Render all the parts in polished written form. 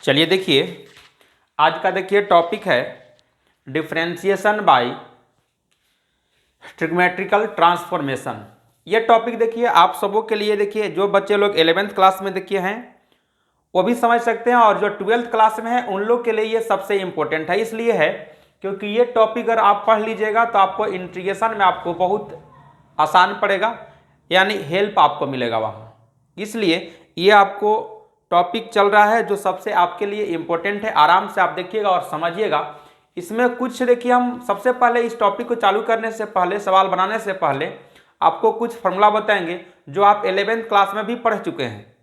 चलिए देखिए, आज का देखिए टॉपिक है डिफरेंशिएशन बाय ट्रिग्मेट्रिकल ट्रांसफॉर्मेशन। ये टॉपिक देखिए आप सबों के लिए, देखिए जो बच्चे लोग 11th क्लास में देखिए हैं वो भी समझ सकते हैं, और जो 12th क्लास में है उन लोग के लिए ये सबसे इंपॉर्टेंट है। इसलिए है क्योंकि ये टॉपिक अगर आप पढ़ लीजिएगा तो आपको इंटीग्रेशन में आपको बहुत आसान पड़ेगा, यानी हेल्प आपको मिलेगा वहाँ। इसलिए ये आपको टॉपिक चल रहा है जो सबसे आपके लिए इम्पोर्टेंट है। आराम से आप देखिएगा और समझिएगा। इसमें कुछ देखिए, हम सबसे पहले इस टॉपिक को चालू करने से पहले, सवाल बनाने से पहले आपको कुछ फॉर्मूला बताएंगे जो आप 11th क्लास में भी पढ़ चुके हैं।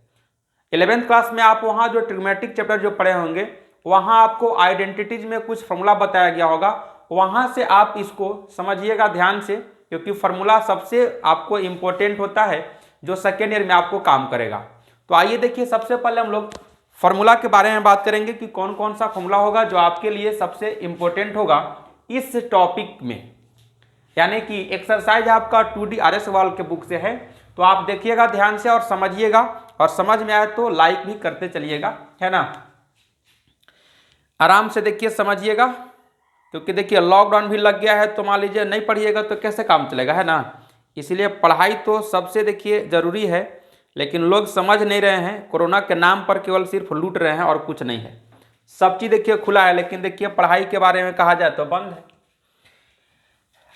11th क्लास में आप वहाँ जो ट्रिग्मेटिक चैप्टर जो पढ़े होंगे वहाँ आपको आइडेंटिटीज में कुछ फॉर्मूला बताया गया होगा, वहाँ से आप इसको समझिएगा ध्यान से, क्योंकि फॉर्मूला सबसे आपको इम्पोर्टेंट होता है जो सेकेंड ईयर में आपको काम करेगा। तो आइए देखिए, सबसे पहले हम लोग फॉर्मूला के बारे में बात करेंगे कि कौन कौन सा फॉर्मूला होगा जो आपके लिए सबसे इम्पोर्टेंट होगा इस टॉपिक में। यानी कि एक्सरसाइज आपका 2D RS वाल के बुक से है, तो आप देखिएगा ध्यान से और समझिएगा, और समझ में आए तो लाइक भी करते चलिएगा, है ना। आराम से देखिए, समझिएगा, क्योंकि देखिए लॉकडाउन भी लग गया है तो मान लीजिए नहीं पढ़िएगा तो कैसे काम चलेगा, है ना। इसलिए पढ़ाई तो सबसे देखिए ज़रूरी है, लेकिन लोग समझ नहीं रहे हैं। कोरोना के नाम पर केवल सिर्फ लूट रहे हैं और कुछ नहीं है। सब चीज़ देखिए खुला है, लेकिन देखिए पढ़ाई के बारे में कहा जाए तो बंद है।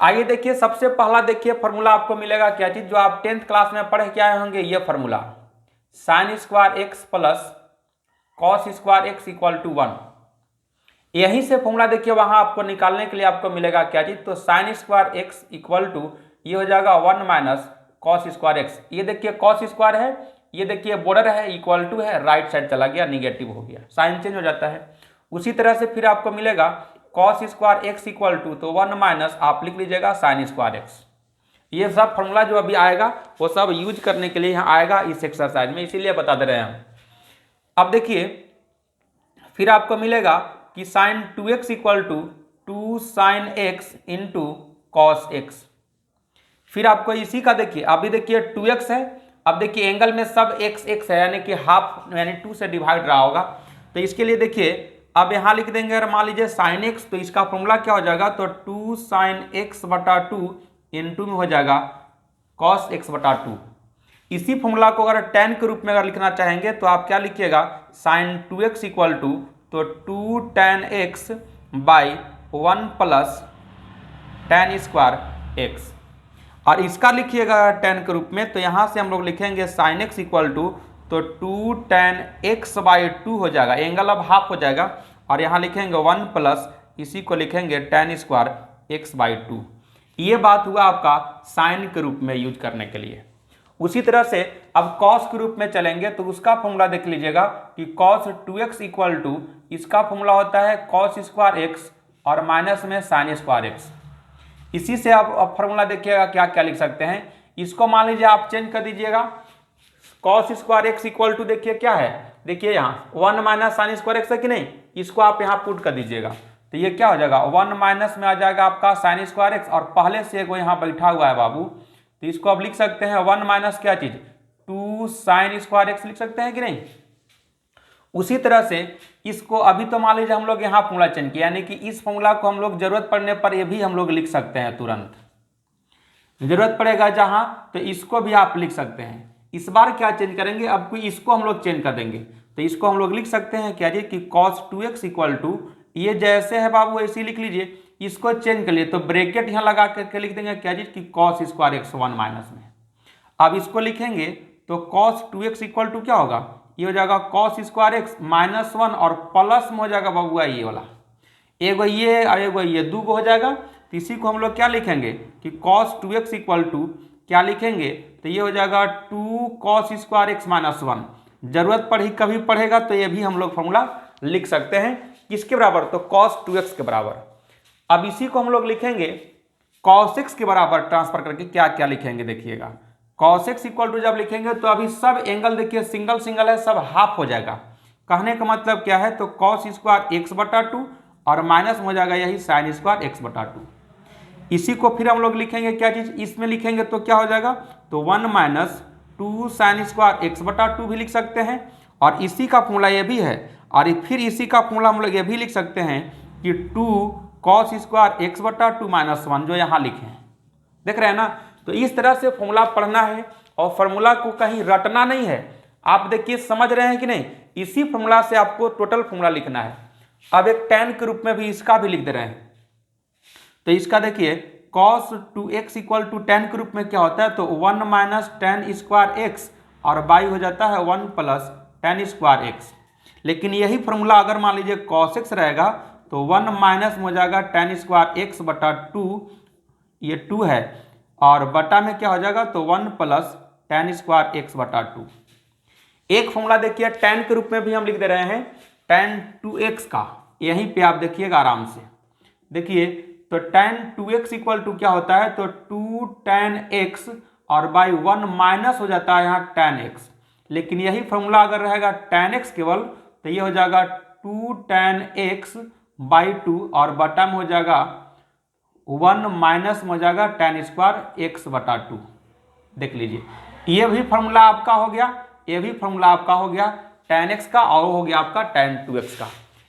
आइए देखिए, सबसे पहला देखिए फार्मूला आपको मिलेगा क्या चीज़, जो आप 10th क्लास में पढ़ के आए होंगे। ये formula sine square x plus cos square x equal to 1। यहीं से फॉर्मूला देखिए वहाँ आपको निकालने के लिए आपको मिलेगा क्या चीज़, तो sine square x equal to ये हो जाएगा 1 माइनस कॉस स्क्वायर एक्स। ये देखिए कॉस स्क्वायर है, ये देखिए बॉर्डर है, इक्वल टू है, राइट साइड चला गया, निगेटिव हो गया, साइन चेंज हो जाता है। उसी तरह से फिर आपको मिलेगा cos square x equal to, तो 1 माइनस आप लिख लीजिएगा साइन स्क्वायर एक्स। ये सब फॉर्मूला जो अभी आएगा वो सब यूज करने के लिए यहाँ आएगा इस एक्सरसाइज में, इसीलिए बता दे रहे हैं हम। अब देखिए फिर आपको मिलेगा कि sine 2x equal to 2 sine x into cos x. फिर आपको इसी का देखिए, अभी देखिए 2x है, अब देखिए एंगल में सब x है, यानी कि हाफ, यानी 2 से डिवाइड रहा होगा। तो इसके लिए देखिए अब यहाँ लिख देंगे, अगर मान लीजिए साइन x, तो इसका फॉर्मूला क्या हो जाएगा, तो 2 साइन x बटा 2 इंटू में हो जाएगा कॉस x बटा 2। इसी फॉर्मूला को अगर tan के रूप में अगर लिखना चाहेंगे तो आप क्या लिखिएगा, साइन 2x इक्वल टू, तो 2 tan x by 1 plus tan square x। और इसका लिखिएगा tan के रूप में, तो यहाँ से हम लोग लिखेंगे साइन x इक्वल टू, तो 2 tan x बाई 2 हो जाएगा, एंगल अब हाफ हो जाएगा, और यहाँ लिखेंगे 1 प्लस इसी को लिखेंगे tan स्क्वायर x बाई 2। ये बात हुआ आपका साइन के रूप में यूज करने के लिए। उसी तरह से अब कॉस के रूप में चलेंगे, तो उसका फॉर्मूला देख लीजिएगा कि कॉस 2x इक्वल टू, इसका फॉर्मूला होता है कॉस स्क्वायर x और माइनस में साइन स्क्वायर x। इसी से आप फॉर्मूला देखिएगा क्या क्या लिख सकते हैं। इसको मान लीजिए आप चेंज कर दीजिएगा, cos square x equal to देखिए क्या है, देखिए यहाँ 1 माइनस साइन स्क्वायर एक्स है कि नहीं, इसको आप यहाँ पुट कर दीजिएगा, तो ये क्या हो जाएगा 1 माइनस में आ जाएगा आपका साइन स्क्वायर एक्स, और पहले से वो यहाँ बैठा हुआ है बाबू, तो इसको आप लिख सकते हैं 1 माइनस क्या चीज 2 साइन स्क्वायर एक्स लिख सकते हैं कि नहीं। उसी तरह से इसको अभी तो मान लीजिए हम लोग यहाँ फॉर्मूला चेंज किया, यानी कि इस फॉर्मूला को हम लोग जरूरत पड़ने पर ये भी हम लोग लिख सकते हैं, तुरंत जरूरत पड़ेगा जहां तो इसको भी आप लिख सकते हैं। इस बार क्या चेंज करेंगे, अब कोई इसको हम लोग चेंज कर देंगे, तो इसको हम लोग लिख सकते हैं क्या जी कि cos 2x इक्वल टू, ये जैसे है बाबू ऐसे लिख लीजिए, इसको चेंज कर लिए तो ब्रैकेट यहाँ लगा करके लिख देंगे क्या जी कि cos स्क्वायर x 1 माइनस में। अब इसको लिखेंगे तो cos 2x इक्वल टू क्या होगा, ये हो जाएगा cos स्क्वायर x माइनस 1, और प्लस में हो जाएगा बाबू ये वाला, एगो ये और एगो ये, 2 हो जाएगा। तो इसी को हम लोग क्या लिखेंगे कि cos 2x इक्वल टू क्या लिखेंगे, तो ये हो जाएगा 2 cos स्क्वायर x माइनस 1। जरूरत पड़ी कभी पढ़ेगा तो ये भी हम लोग फॉर्मूला लिख सकते हैं, किसके बराबर, तो cos 2x के बराबर। अब इसी को हम लोग लिखेंगे cos x के बराबर ट्रांसफर करके क्या क्या लिखेंगे, देखिएगा cos x इक्वल टू जब लिखेंगे तो अभी सब एंगल देखिए सिंगल सिंगल है, सब हाफ हो जाएगा। कहने का मतलब क्या है, तो cos स्क्वायर x बटा 2 और माइनस हो जाएगा यही साइन स्क्वायर x बटा 2। इसी को फिर हम लोग लिखेंगे क्या चीज, इसमें लिखेंगे तो क्या हो जाएगा, तो 1 माइनस 2 साइन स्क्वायर x बटा 2 भी लिख सकते हैं। और इसी का फॉर्मूला ये भी है, और फिर इसी का फॉर्मूला हम लोग ये भी लिख सकते हैं कि 2 cos स्क्वायर एक्स बटा 2 माइनस 1 जो यहाँ लिखे हैं, देख रहे हैं ना। तो इस तरह से फॉर्मूला पढ़ना है और फॉर्मूला को कहीं रटना नहीं है। आप देखिए समझ रहे हैं कि नहीं, इसी फॉर्मूला से आपको टोटल फॉर्मूला लिखना है। अब एक tan के रूप में भी इसका भी लिख दे रहे हैं। तो इसका देखिए cos 2x equal to tan के रूप में क्या होता है, तो 1 माइनस tan स्क्वायर एक्स और बाई हो जाता है 1 प्लस tan स्क्वायर एक्स। लेकिन यही फॉर्मूला अगर मान लीजिए cos x रहेगा तो 1 माइनस हो जाएगा tan स्क्वायर एक्स बटा 2, ये 2 है, और बटा में क्या हो जाएगा, तो 1 प्लस tan स्क्वायर एक्स बटा 2। एक फॉर्मूला देखिए tan के रूप में भी हम लिख दे रहे हैं tan 2x का, यहीं पे आप देखिएगा आराम से। देखिए तो tan 2x इक्वल टू क्या होता है, तो 2 tan x और बाई 1 माइनस हो जाता है यहाँ tan x। लेकिन यही फॉर्मूला अगर रहेगा tan x केवल, तो ये हो जाएगा 2 tan x बाई 2 और बटा में हो जाएगा 1 माइनस में हो जाएगा tan स्क्वायर एक्स बटा 2। देख लीजिए ये भी फॉर्मूला आपका हो गया, ये भी फॉर्मूला आपका हो गया tan x का, और हो गया आपका tan 2x का।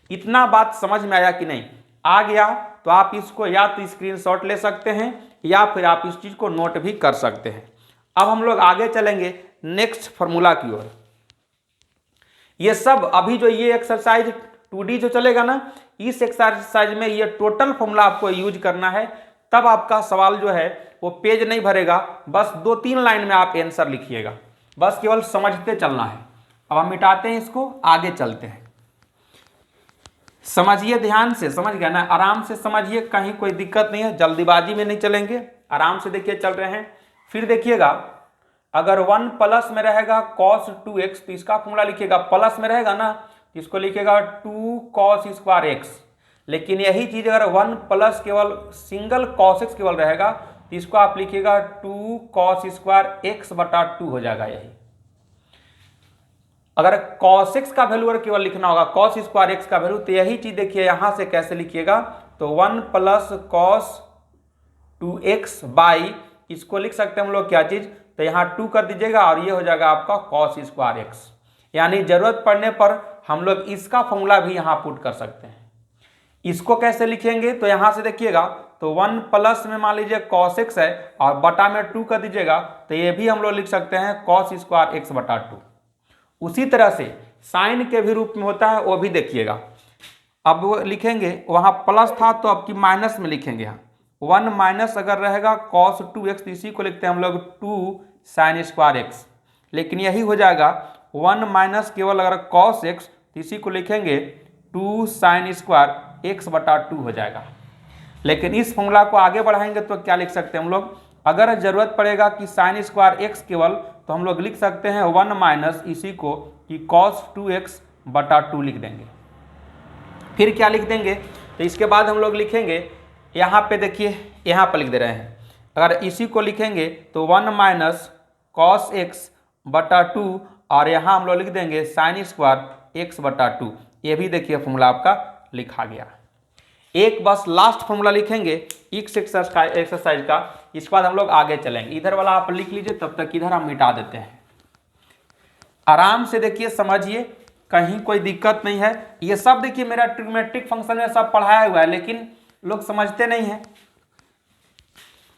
इतना बात समझ में आया कि नहीं? आ गया तो आप इसको या तो स्क्रीनशॉट ले सकते हैं या फिर आप इस चीज को नोट भी कर सकते हैं। अब हम लोग आगे चलेंगे नेक्स्ट फॉर्मूला की ओर। ये सब अभी जो ये एक्सरसाइज 2D जो चलेगा ना, इस एक्सरसाइज में ये टोटल फॉर्मूला आपको यूज करना है, तब आपका सवाल जो है वो पेज नहीं भरेगा, बस 2-3 लाइन में आप आंसर लिखिएगा, बस केवल समझते चलना है। अब हम मिटाते हैं इसको, आगे चलते हैं। समझिए ध्यान से, समझ गया ना, आराम से समझिए, कहीं कोई दिक्कत नहीं है, जल्दीबाजी में नहीं चलेंगे, आराम से देखिए चल रहे हैं। फिर देखिएगा अगर 1 प्लस में रहेगा cos 2x तो इसका फॉर्मूला लिखिएगा, प्लस में रहेगा ना तो इसको लिखिएगा 2 cos स्क्वायर एक्स। लेकिन यही चीज अगर 1 प्लस केवल सिंगल cos x केवल रहेगा तो इसको आप लिखिएगा 2 cos स्क्वायर एक्स बटा 2 हो जाएगा। यही अगर cos x का वैल्यू अगर केवल लिखना होगा, cos स्क्वायर एक्स का वैल्यू, तो यही चीज देखिए यहां से कैसे लिखिएगा, तो 1 प्लस cos 2x बाई, इसको लिख सकते हैं हम लोग क्या चीज, तो यहाँ 2 कर दीजिएगा और ये हो जाएगा आपका cos स्क्वायर एक्स। यानी जरूरत पड़ने पर हम लोग इसका फॉर्मूला भी यहाँ पुट कर सकते हैं। इसको कैसे लिखेंगे, तो यहाँ से देखिएगा, तो 1 प्लस में मान लीजिए cos x है और बटा में 2 कर दीजिएगा, तो ये भी हम लोग लिख सकते हैं cos स्क्वायर एक्स बटा 2। उसी तरह से साइन के भी रूप में होता है, वो भी देखिएगा। अब वो लिखेंगे, वहाँ प्लस था तो अब की माइनस में लिखेंगे। यहाँ 1 माइनस अगर रहेगा cos 2x तो इसी को लिखते हैं हम लोग 2 साइन स्क्वायर एक्स। लेकिन यही हो जाएगा 1 माइनस केवल अगर cos x तो इसी को लिखेंगे 2 साइन स्क्वायर एक्स बटा 2 हो जाएगा। लेकिन इस फॉर्मूला को आगे बढ़ाएंगे तो क्या लिख सकते हैं हम लोग, अगर जरूरत पड़ेगा कि साइन स्क्वायर एक्स केवल, तो हम लोग लिख सकते हैं 1 माइनस इसी को कि cos 2x बटा 2 लिख देंगे। फिर क्या लिख देंगे, तो इसके बाद हम लोग लिखेंगे, यहाँ पे देखिए यहाँ पर लिख दे रहे हैं, अगर इसी को लिखेंगे तो 1 माइनस cos x बटा 2 और यहाँ हम लोग लिख देंगे साइन स्क्वायर एक्स बटा 2। ये भी देखिए फॉर्मूला आपका लिखा गया। एक बस लास्ट फॉर्मूला लिखेंगे इस एक्सरसाइज का, इसके बाद हम लोग आगे चलेंगे। इधर वाला आप लिख लीजिए, तब तक इधर हम मिटा देते हैं। आराम से देखिए समझिए, कहीं कोई दिक्कत नहीं है। ये सब देखिए मेरा ट्रिग्नोमेट्रिक फंक्शन में सब पढ़ाया हुआ है, लेकिन लोग समझते नहीं हैं,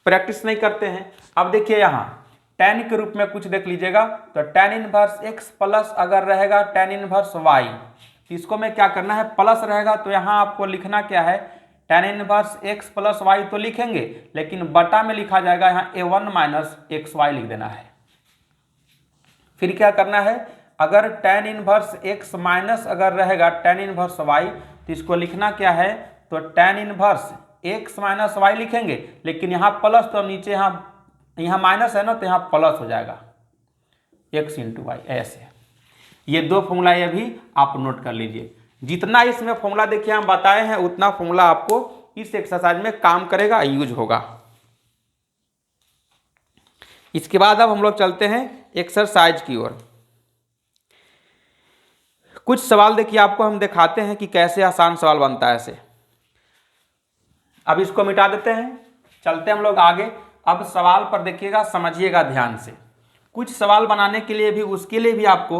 प्रैक्टिस नहीं करते हैं। अब देखिए यहाँ tan के रूप में कुछ देख लीजिएगा, तो tan इनवर्स x प्लस अगर रहेगा tan इनवर्स y, तो इसको में क्या करना है, प्लस रहेगा तो यहाँ आपको लिखना क्या है, tan inverse x plus y तो लिखेंगे, लेकिन बटा में लिखा जाएगा यहाँ a1 माइनस एक्स वाई लिख देना है। फिर क्या करना है, अगर tan इनवर्स x माइनस अगर रहेगा tan इनवर्स y तो इसको लिखना क्या है, तो tan inverse x minus y लिखेंगे, लेकिन यहाँ प्लस तो नीचे यहाँ माइनस है ना, तो यहाँ प्लस हो जाएगा x इंटू वाई। ऐसे ये दो फॉर्मूला ये भी आप नोट कर लीजिए। जितना इसमें फॉर्मूला देखिए हम बताए हैं, उतना फॉर्मूला आपको इस एक्सरसाइज में काम करेगा, यूज होगा। इसके बाद अब हम लोग चलते हैं एक्सरसाइज की ओर। कुछ सवाल देखिए आपको हम दिखाते हैं कि कैसे आसान सवाल बनता है ऐसे। अब इसको मिटा देते हैं, चलते हम लोग आगे। अब सवाल पर देखिएगा, समझिएगा ध्यान से। कुछ सवाल बनाने के लिए भी, उसके लिए भी आपको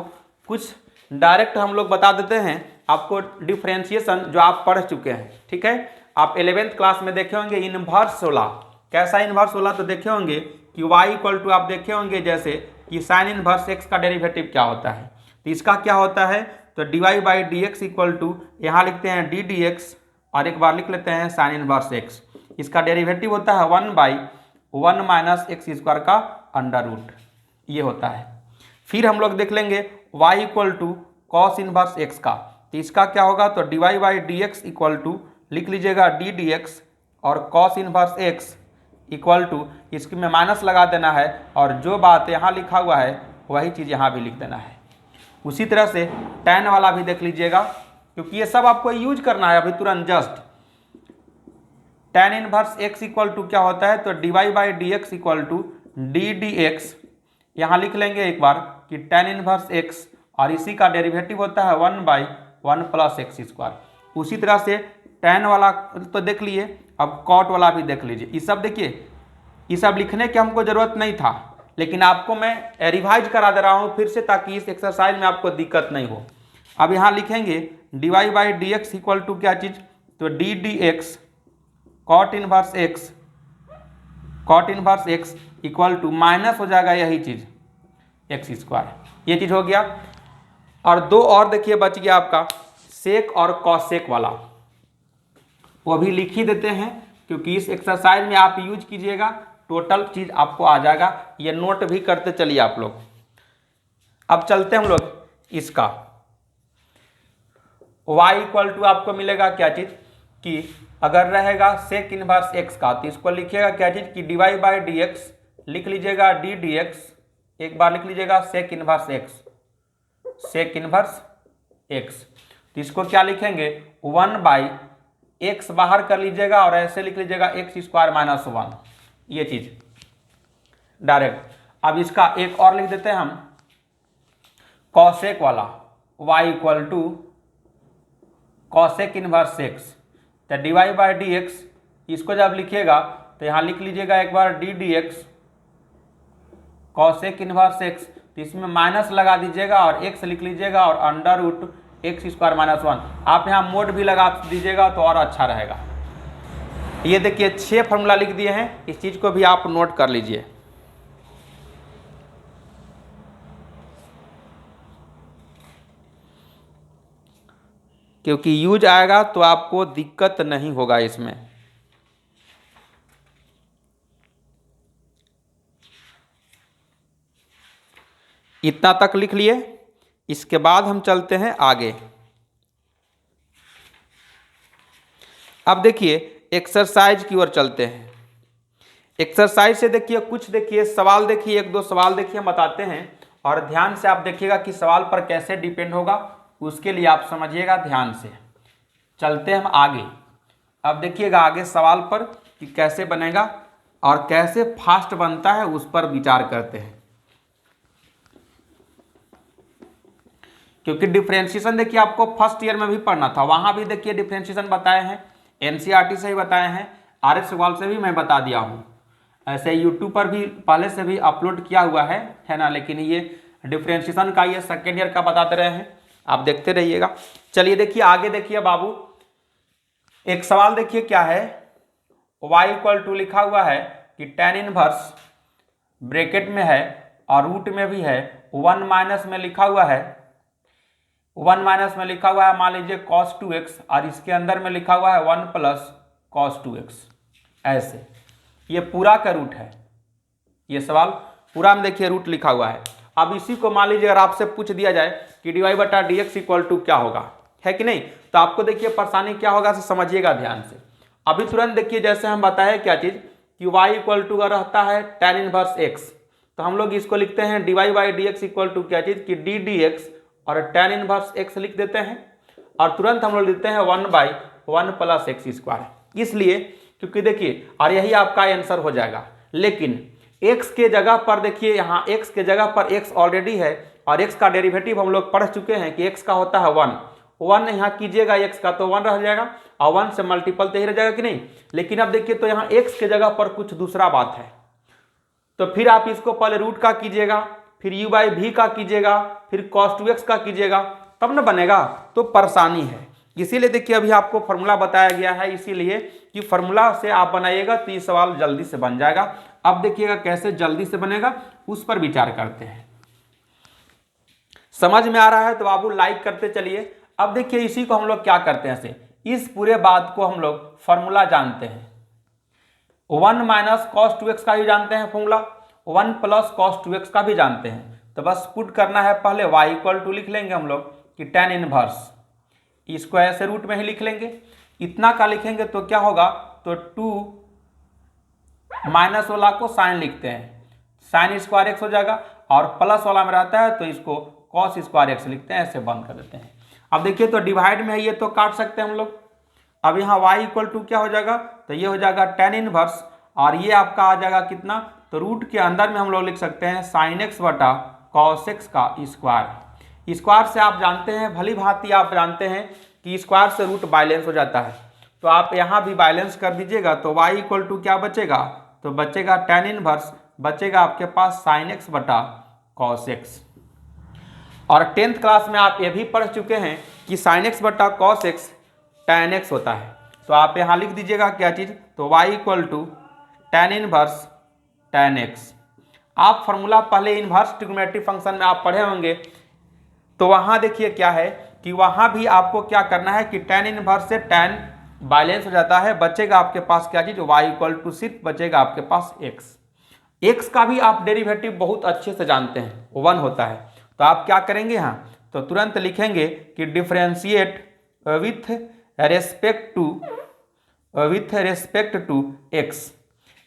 कुछ डायरेक्ट हम लोग बता देते हैं, आपको डिफरेंशिएशन जो आप पढ़ चुके हैं, ठीक है। आप 11th क्लास में देखे होंगे इनवर्स वाला। कैसा इनवर्स वाला? तो देखे होंगे कि y इक्वल टू, आप देखे होंगे जैसे कि साइन इनवर्स x का डेरिवेटिव क्या होता है। तो इसका क्या होता है? तो dy by D x equal to, यहाँ लिखते हैं डी डी एक्स और एक बार लिख लेते हैं साइन इनवर्स x। इसका डेरिवेटिव होता है 1/1 माइनस एक्स स्क्वायर का अंडर रूट, ये होता है। फिर हम लोग देख लेंगे y equal to cos inverse x का। तो इसका क्या होगा? तो dy by D x equal to, लिख लीजिएगा डी डी एक्स और cos inverse x equal to, इसकी में माइनस लगा देना है और जो बात यहाँ लिखा हुआ है वही चीज़ यहाँ भी लिख देना है। उसी तरह से tan वाला भी देख लीजिएगा, क्योंकि ये सब आपको यूज करना है अभी तुरंत just. tan inverse x equal to क्या होता है? तो dy by D x equal to d D x, यहाँ लिख लेंगे एक बार कि tan इनवर्स x और इसी का डेरिवेटिव होता है 1/1 प्लस एक्स स्क्वायर। उसी तरह से tan वाला तो देख लिए, अब cot वाला भी देख लीजिए। ये सब देखिए, ये सब लिखने की हमको ज़रूरत नहीं था, लेकिन आपको मैं रिवाइज करा दे रहा हूँ फिर से, ताकि इस एक्सरसाइज में आपको दिक्कत नहीं हो। अब यहाँ लिखेंगे dy by D x equal to क्या चीज़? तो d D x cot inverse x equal to minus हो जाएगा यही चीज़ एक्स स्क्वायर, ये चीज़ हो गया। और दो और देखिए बच गया आपका सेक और कॉसेक वाला, वो भी लिख ही देते हैं, क्योंकि इस एक्सरसाइज में आप यूज कीजिएगा, टोटल चीज़ आपको आ जाएगा। ये नोट भी करते चलिए आप लोग। अब चलते हैं हम लोग इसका y इक्वल टू, आपको मिलेगा क्या चीज़ कि अगर रहेगा सेक इनवर्स x का, तो इसको लिखिएगा क्या चीज़ कि dy बाई डी एक्स, लिख लीजिएगा डी डी एक्स, एक बार लिख लीजिएगा सेक इनवर्स x। तो इसको क्या लिखेंगे? 1/x बाहर कर लीजिएगा और ऐसे लिख लीजिएगा एक्स स्क्वायर माइनस 1, ये चीज़ डायरेक्ट। अब इसका एक और लिख देते हैं हम कॉसेक वाला, y equal to cosec inverse x। तो dy बाई डी एक्स, इसको जब लिखिएगा तो यहाँ लिख लीजिएगा एक बार D D X cosec inverse x, तो इसमें माइनस लगा दीजिएगा और x लिख लीजिएगा और under root x square minus 1। आप यहाँ मोड भी लगा दीजिएगा तो और अच्छा रहेगा। ये देखिए 6 फॉर्मूला लिख दिए हैं, इस चीज़ को भी आप नोट कर लीजिए। क्योंकि यूज आएगा तो आपको दिक्कत नहीं होगा इसमें। इतना तक लिख लिए, इसके बाद हम चलते हैं आगे। अब देखिए एक्सरसाइज की ओर चलते हैं। एक्सरसाइज से देखिए कुछ, देखिए सवाल, देखिए एक दो सवाल देखिए हम बताते हैं, और ध्यान से आप देखिएगा कि सवाल पर कैसे डिपेंड होगा, उसके लिए आप समझिएगा ध्यान से। चलते हम आगे। अब देखिएगा आगे सवाल पर कि कैसे बनेगा और कैसे फास्ट बनता है, उस पर विचार करते हैं। क्योंकि डिफरेंशिएशन देखिए आपको फर्स्ट ईयर में भी पढ़ना था, वहाँ भी देखिए डिफरेंशिएशन बताए हैं, एनसीईआरटी से ही बताए हैं, आरएस सवाल से भी मैं बता दिया हूँ। ऐसे यूट्यूब पर भी पहले से भी अपलोड किया हुआ है ना। लेकिन ये डिफरेंशिएशन का ये सेकेंड ईयर का बताते रहे हैं, आप देखते रहिएगा। चलिए देखिए आगे देखिए बाबू, एक सवाल देखिए क्या है। y इक्वल टू लिखा हुआ है कि tan इनवर्स ब्रैकेट में है और रूट में भी है, 1 माइनस में लिखा हुआ है, 1 माइनस में लिखा हुआ है मान लीजिए cos 2x, और इसके अंदर में लिखा हुआ है 1 प्लस cos 2x। ऐसे ये पूरा का रूट है, ये सवाल पूरा में देखिए रूट लिखा हुआ है। अब इसी को मान लीजिए अगर आपसे पूछ दिया जाए कि dy बटा डी एक्स इक्वल टू क्या होगा, है कि नहीं, तो आपको देखिए परेशानी क्या होगा, से समझिएगा ध्यान से। अभी तुरंत देखिए जैसे हम बताए क्या चीज़ कि y इक्वल टू अगर रहता है tan इनवर्स x, तो हम लोग इसको लिखते हैं dy by D x equal to क्या चीज़ कि डी डी एक्स और tan इनवर्स x लिख देते हैं, और तुरंत हम लोग लिखते हैं 1/1 प्लस एक्स स्क्वायर। इसलिए क्योंकि देखिए, और यही आपका आंसर हो जाएगा। लेकिन x के जगह पर देखिए, यहाँ x के जगह पर x ऑलरेडी है और x का डेरिवेटिव हम लोग पढ़ चुके हैं कि x का होता है 1 यहाँ कीजिएगा x का तो 1 रह जाएगा, और 1 से मल्टीपल तो ही रह जाएगा कि नहीं। लेकिन अब देखिए तो यहाँ x के जगह पर कुछ दूसरा बात है, तो फिर आप इसको पहले रूट का कीजिएगा, फिर u बाई भी का कीजिएगा, फिर cos 2x का कीजिएगा, तब ना बनेगा, तो परेशानी है। इसीलिए देखिए अभी आपको फॉर्मूला बताया गया है, इसीलिए कि फॉर्मूला से आप बनाइएगा तो ये सवाल जल्दी से बन जाएगा। अब देखिएगा कैसे जल्दी से बनेगा, उस पर विचार करते हैं। समझ में आ रहा है तो बाबू लाइक करते चलिए। अब देखिए इसी को हम लोग क्या करते हैं, ऐसे इस पूरे बात को हम लोग फॉर्मूला जानते हैं। 1 माइनस कॉस 2x का भी जानते हैं फॉर्मूला, 1 प्लस कॉस 2x का भी जानते हैं। तो बस पुट करना है, पहले y इक्वल टू लिख लेंगे हम लोग कि tan इनवर्स, इसको ऐसे रूट में ही लिख लेंगे। इतना का लिखेंगे तो क्या होगा, तो 2 माइनस वाला को साइन लिखते हैं, साइन स्क्वायर x हो जाएगा, और प्लस वाला में रहता है तो इसको कॉस स्क्वायर x लिखते हैं, ऐसे बंद कर देते हैं। अब देखिए तो डिवाइड में है ये, तो काट सकते हैं हम लोग। अब यहाँ y इक्वल टू क्या हो जाएगा, तो ये हो जाएगा tan इनवर्स, और ये आपका आ जाएगा कितना, तो रूट के अंदर में हम लोग लिख सकते हैं साइन x बटा कॉस x का स्क्वायर। स्क्वायर से आप जानते हैं, भली भांति आप जानते हैं कि स्क्वायर से रूट बैलेंस हो जाता है, तो आप यहाँ भी बैलेंस कर दीजिएगा। तो y इक्वल टू क्या बचेगा, तो बचेगा tan इनवर्स, बचेगा आपके पास साइन x बटा कॉस x। और 10th क्लास में आप ये भी पढ़ चुके हैं कि साइन x बटा कॉस x tan x होता है। तो आप यहाँ लिख दीजिएगा क्या चीज़, तो y equal to tan inverse tan x। आप फॉर्मूला पहले इन्वर्स ट्रिग्नोमेट्रिक फंक्शन में आप पढ़े होंगे, तो वहाँ देखिए क्या है कि वहाँ भी आपको क्या करना है कि tan इनवर्स से tan बैलेंस हो जाता है, बचेगा आपके पास क्या चीज़, y इक्वल टू सिर्फ बचेगा आपके पास x का भी आप डेरिवेटिव बहुत अच्छे से जानते हैं, 1 होता है। तो आप क्या करेंगे यहाँ, तो तुरंत लिखेंगे कि differentiate with respect to x,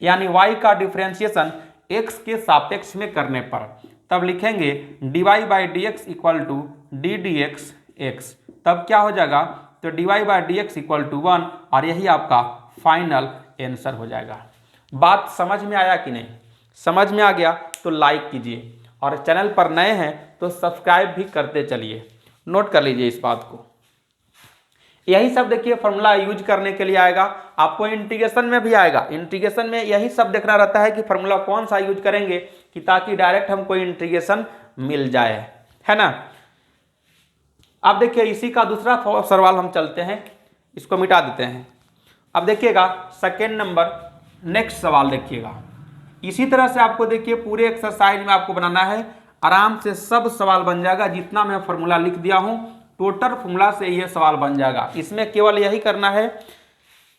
यानी y का डिफरेंशिएशन x के सापेक्ष में करने पर, तब लिखेंगे dy by D x equal to d D x x. तब क्या हो जाएगा, तो dy by D x equal to 1, और यही आपका फाइनल आंसर हो जाएगा। बात समझ में आया कि नहीं? समझ में आ गया तो लाइक कीजिए, और चैनल पर नए हैं तो सब्सक्राइब भी करते चलिए। नोट कर लीजिए इस बात को। यही सब देखिए फॉर्मूला यूज करने के लिए आएगा, आपको इंटीग्रेशन में भी आएगा। इंटीग्रेशन में यही सब देखना रहता है कि फॉर्मूला कौन सा यूज करेंगे, कि ताकि डायरेक्ट हमको इंटीग्रेशन मिल जाए, है ना। अब देखिए इसी का दूसरा सवाल हम चलते हैं, इसको मिटा देते हैं। अब देखिएगा सेकेंड नंबर, नेक्स्ट सवाल देखिएगा। इसी तरह से आपको देखिए पूरे एक्सरसाइज में आपको बनाना है, आराम से सब सवाल बन जाएगा। जितना मैं फॉर्मूला लिख दिया हूँ टोटल फॉर्मूला से ये सवाल बन जाएगा। इसमें केवल यही करना है,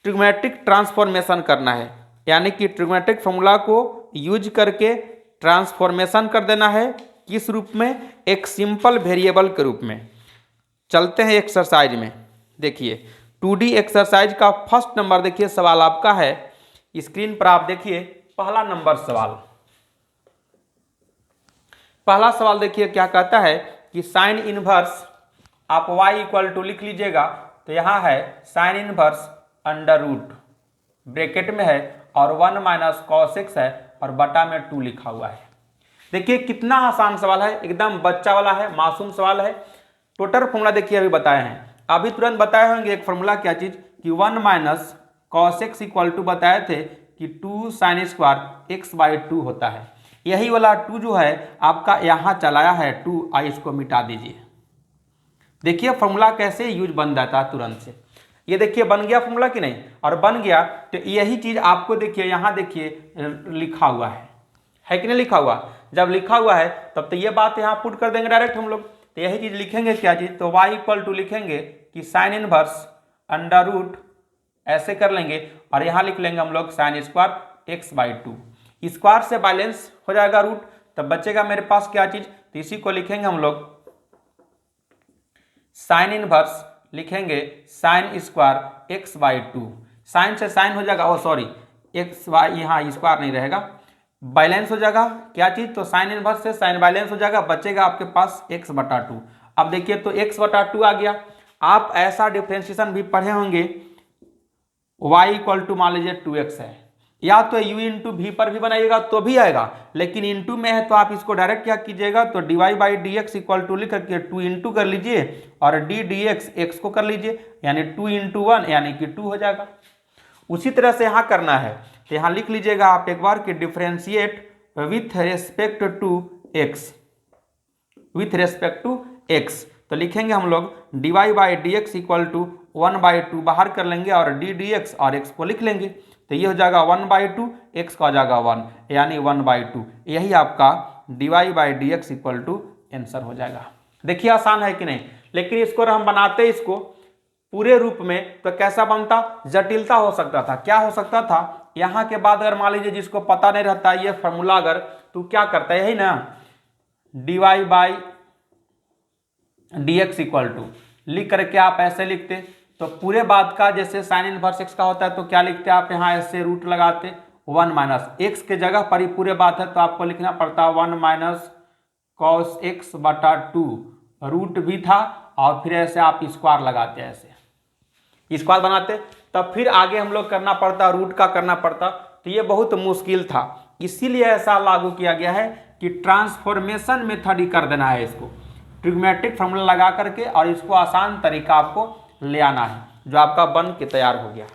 ट्रिग्नोमेट्रिक ट्रांसफॉर्मेशन करना है, यानी कि ट्रिग्नोमेट्रिक फॉर्मूला को यूज करके ट्रांसफॉर्मेशन कर देना है। किस रूप में, एक सिंपल वेरिएबल के रूप में। चलते हैं एक्सरसाइज में। देखिए 2D एक्सरसाइज का फर्स्ट नंबर देखिए सवाल आपका है, स्क्रीन पर आप देखिए पहला नंबर सवाल। पहला सवाल देखिए क्या कहता है कि साइन इनवर्स, आप y इक्वल टू लिख लीजिएगा, तो यहाँ है sine inverse under root, bracket में है, और 1 माइनस कॉस x है, और बटा में 2 लिखा हुआ है। देखिए कितना आसान सवाल है, एकदम बच्चा वाला है, मासूम सवाल है। टोटल फॉर्मूला देखिए अभी बताए हैं, अभी तुरंत बताए होंगे एक फॉर्मूला, क्या चीज़, कि 1 minus cos x equal to बताए थे कि 2 साइन स्क्वायर x बाई 2 होता है। यही वाला 2 जो है आपका यहाँ चलाया है 2, आई इसको मिटा दीजिए। देखिए फॉर्मूला कैसे यूज बन जाता है तुरंत से। ये देखिए बन गया फॉर्मूला कि नहीं, और बन गया तो यही चीज़ आपको देखिए यहाँ देखिए लिखा हुआ है कि नहीं लिखा हुआ। जब लिखा हुआ है तब तो ये बात यहाँ पुट कर देंगे डायरेक्ट हम लोग। तो यही चीज़ लिखेंगे क्या चीज़, तो y इक्वल टू लिखेंगे कि साइन इनवर्स अंडर रूट, ऐसे कर लेंगे, और यहाँ लिख लेंगे हम लोग sign square x by 2। Square से बैलेंस हो जाएगा रूट, तब बचेगा मेरे पास क्या चीज़, तो इसी को लिखेंगे हम लोग साइन इनवर्स, लिखेंगे sine square x by 2। Sine से साइन हो जाएगा, ओ सॉरी x बाई, यहाँ स्क्वायर नहीं रहेगा, बैलेंस हो जाएगा क्या चीज़, तो साइन इनवर्स से साइन बैलेंस हो जाएगा, बचेगा आपके पास x बटा 2। अब देखिए तो x बटा 2 आ गया। आप ऐसा डिफ्रेंशिएशन भी पढ़े होंगे, y इक्वल टू मान लीजिए 2x है, या तो u इंटू वी पर भी बनाइएगा तो भी आएगा, लेकिन इंटू में है तो आप इसको डायरेक्ट क्या कीजिएगा, तो dy by D x equal to लिख करके 2 इंटू कर लीजिए, और डी डी एक्स एक्स को कर लीजिए, यानी 2 इंटू 1 यानी कि 2 हो जाएगा। उसी तरह से यहाँ करना है, तो यहाँ लिख लीजिएगा आप एक बार कि differentiate with respect to x, with respect to x। तो लिखेंगे हम लोग dy by D x equal to 1/2 बाहर कर लेंगे और ddx और x को लिख लेंगे। तो ये हो जाएगा 1/2, x का हो जाएगा 1 यानी 1/2। यही आपका dy by D x equal to answer हो जाएगा। देखिए आसान है कि नहीं, लेकिन इसको अगर हम बनाते इसको पूरे रूप में तो कैसा बनता, जटिलता हो सकता था। क्या हो सकता था, यहाँ के बाद अगर मान लीजिए जिसको पता नहीं रहता ये फॉर्मूला अगर तो क्या करता है, यही ना dy by D x equal to लिख करके आप ऐसे लिखते, तो पूरे बात का जैसे साइन इनवर्स एक्स का होता है तो क्या लिखते हैं आप यहाँ ऐसे रूट लगाते 1 माइनस एक्स के जगह पर ही पूरे बात है तो आपको लिखना पड़ता 1 माइनस कॉस एक्स बटा 2, रूट भी था और फिर ऐसे आप स्क्वायर लगाते ऐसे स्क्वायर बनाते, तब फिर आगे हम लोग करना पड़ता रूट का करना पड़ता, तो ये बहुत मुश्किल था। इसीलिए ऐसा लागू किया गया है कि ट्रांसफॉर्मेशन मेथड ही कर देना है इसको, ट्रिग्मेटिक फार्मूला लगा करके, और इसको आसान तरीका आपको ले आना है जो आपका बन के तैयार हो गया।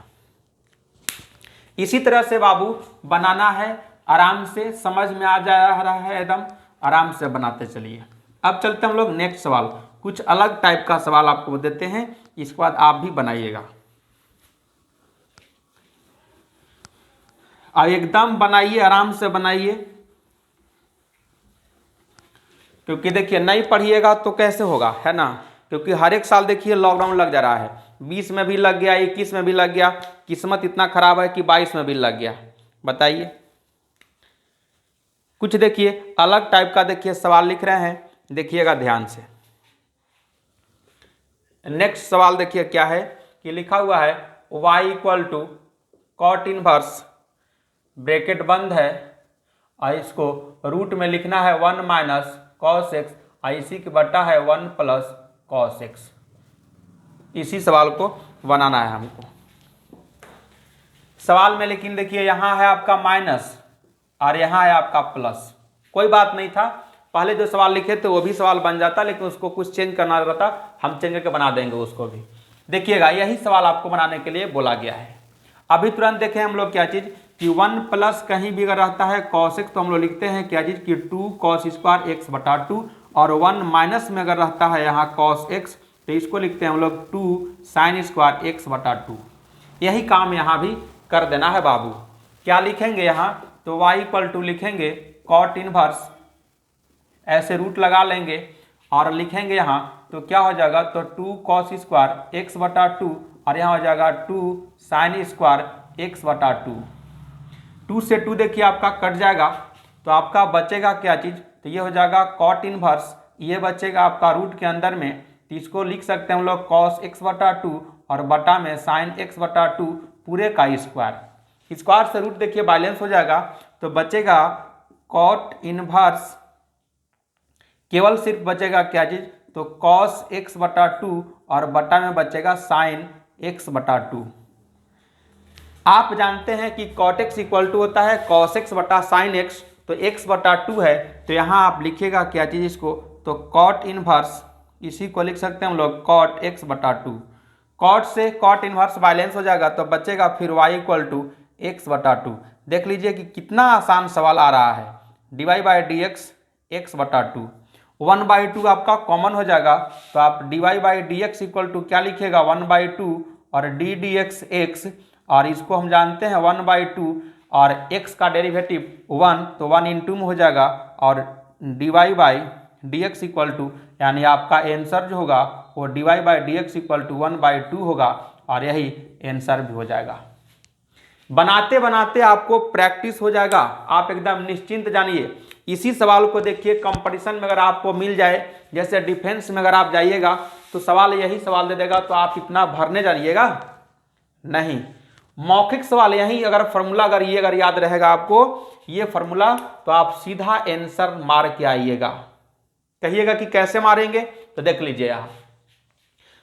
इसी तरह से बाबू बनाना है, आराम से समझ में आ जा रहा है, एकदम आराम से बनाते चलिए। अब चलते हम लोग नेक्स्ट सवाल, कुछ अलग टाइप का सवाल आपको देते हैं, इसके बाद आप भी बनाइएगा और एकदम बनाइए, आराम से बनाइए, क्योंकि देखिए नहीं पढ़िएगा तो कैसे होगा, है ना। क्योंकि हर एक साल देखिए लॉकडाउन लग जा रहा है, 20 में भी लग गया, 21 में भी लग गया, किस्मत इतना खराब है कि 22 में भी लग गया। बताइए कुछ देखिए अलग टाइप का देखिए सवाल लिख रहे हैं, देखिएगा ध्यान से। नेक्स्ट सवाल देखिए क्या है कि लिखा हुआ है y equal to cot inverse bracket बंद है और इसको रूट में लिखना है 1 माइनस कॉस एक्स, इसी के बटा है 1 प्लस कॉस एक्स। इसी सवाल को बनाना है हमको सवाल में, लेकिन देखिए यहाँ है आपका माइनस और यहाँ है आपका प्लस। कोई बात नहीं था, पहले जो सवाल लिखे थे वो भी सवाल बन जाता, लेकिन उसको कुछ चेंज करना रहता, हम चेंज करके बना देंगे उसको भी। देखिएगा यही सवाल आपको बनाने के लिए बोला गया है। अभी तुरंत देखें हम लोग क्या चीज़ कि 1 प्लस कहीं भी अगर रहता है कॉस एक्स तो हम लोग लिखते हैं क्या चीज़ कि 2 कॉस स्क्वायर एक्स बटा 2, और 1 माइनस में अगर रहता है यहाँ कॉस एक्स तो इसको लिखते हैं हम लोग 2 साइन स्क्वायर एक्स बटा 2। यही काम यहाँ भी कर देना है बाबू। क्या लिखेंगे यहाँ, तो y इक्वल टू लिखेंगे कॉट इनवर्स, ऐसे रूट लगा लेंगे और लिखेंगे यहाँ, तो क्या हो जाएगा, तो 2 कॉस स्क्वायर एक्स बटा 2 और यहाँ हो जाएगा 2 साइन स्क्वायर एक्स बटा 2। 2 से 2 देखिए आपका कट जाएगा, तो आपका बचेगा क्या चीज़, तो ये हो जाएगा कॉट इनवर्स, ये बचेगा आपका रूट के अंदर में, तो इसको लिख सकते हैं हम लोग कॉस एक्स बटा 2 और बटा में साइन एक्स बटा 2 पूरे का स्क्वायर। स्क्वायर से रूट देखिए बैलेंस हो जाएगा, तो बचेगा कॉट इनवर्स, केवल सिर्फ बचेगा क्या चीज, तो कॉस एक्स बटा 2 और बटा में बचेगा साइन एक्स बटा 2। आप जानते हैं कि कॉट एक्स इक्वल टू होता है कॉस एक्स बटा साइन एक्स, तो एक्स बटा 2 है, तो यहाँ आप लिखिएगा क्या चीज इसको, तो कॉट इनवर्स, इसी को लिख सकते हैं हम लोग कॉट एक्स बटा 2। कॉट से कॉट इनवर्स बैलेंस हो जाएगा, तो बचेगा फिर y इक्वल टू एक्स बटा 2। देख लीजिए कि कितना आसान सवाल आ रहा है, dy by D x x बटा 2, 1/2 आपका कॉमन हो जाएगा, तो आप dy by D x equal to क्या लिखेगा 1/2 और डी डी एक्स एक्स, और इसको हम जानते हैं 1/2 और x का डेरिवेटिव 1, तो 1 इंटू में हो जाएगा, और dy by D x equal to यानी आपका आंसर जो होगा वो dy by D x equal to 1/2 होगा, और यही आंसर भी हो जाएगा। बनाते बनाते आपको प्रैक्टिस हो जाएगा, आप एकदम निश्चिंत जानिए। इसी सवाल को देखिए कंपटीशन में अगर आपको मिल जाए, जैसे डिफेंस में अगर आप जाइएगा तो सवाल यही सवाल दे देगा, तो आप इतना भरने जाइएगा नहीं। मौखिक सवाल यही, अगर फॉर्मूला अगर ये अगर याद रहेगा आपको ये फॉर्मूला, तो आप सीधा आंसर मार के आइएगा। कहिएगा कि कैसे मारेंगे, तो देख लीजिए यहाँ,